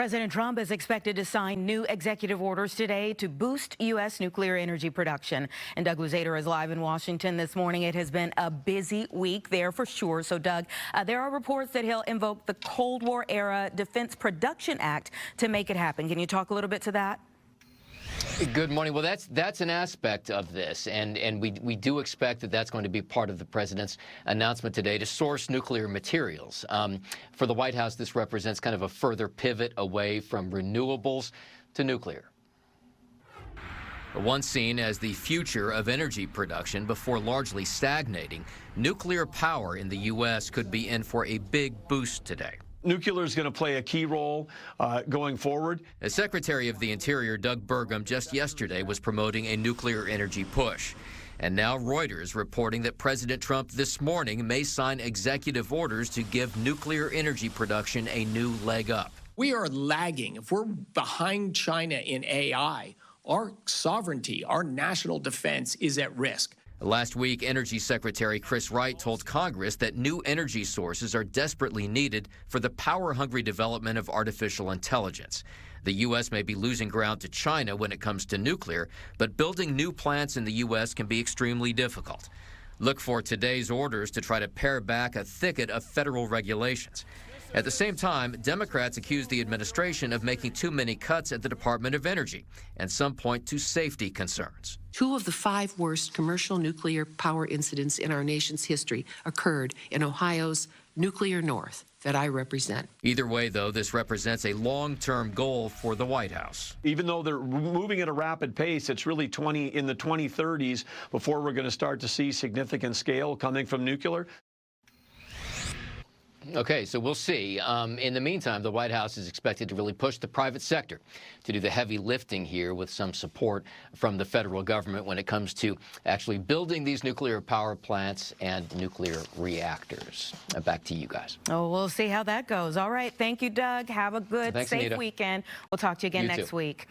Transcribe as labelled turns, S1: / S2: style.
S1: President Trump is expected to sign new executive orders today to boost U.S. nuclear energy production. And Doug Luzader is live in Washington this morning. It has been a busy week there for sure. So, Doug, there are reports that he'll invoke the Cold War-era Defense Production Act to make it happen. Can you talk a little bit to that?
S2: Good morning. Well, that's an aspect of this, and we do expect that that's going to be part of the president's announcement today to source nuclear materials. For the White House, this represents kind of a further pivot away from renewables to nuclear. Once seen as the future of energy production before largely stagnating, nuclear power in the U.S. could be in for a big boost today.
S3: Nuclear is going to play a key role going forward.
S2: As Secretary of the Interior Doug Burgum just yesterday was promoting a nuclear energy push. And now Reuters reporting that President Trump this morning may sign executive orders to give nuclear energy production a new leg up.
S4: We are lagging. If we're behind China in AI, our sovereignty, our national defense is at risk.
S2: Last week, Energy Secretary Chris Wright told Congress that new energy sources are desperately needed for the power-hungry development of artificial intelligence. The U.S. may be losing ground to China when it comes to nuclear, but building new plants in the U.S. can be extremely difficult. Look for today's orders to try to pare back a thicket of federal regulations. At the same time, Democrats accuse the administration of making too many cuts at the Department of Energy, and some point to safety concerns.
S5: 2 of the 5 worst commercial nuclear power incidents in our nation's history occurred in Ohio's nuclear north that I represent.
S2: Either way, though, this represents a long-term goal for the White House.
S3: Even though they're moving at a rapid pace, it's really in the 2030s before we're going to start to see significant scale coming from nuclear.
S2: Okay, so we'll see. In the meantime, the White House is expected to really push the private sector to do the heavy lifting here with some support from the federal government when it comes to actually building these nuclear power plants and nuclear reactors. Back to you guys.
S1: Oh, we'll see how that goes. All right. Thank you, Doug. Have a good,
S2: Thanks,
S1: safe
S2: Anita.
S1: weekend. We'll talk to you again next week.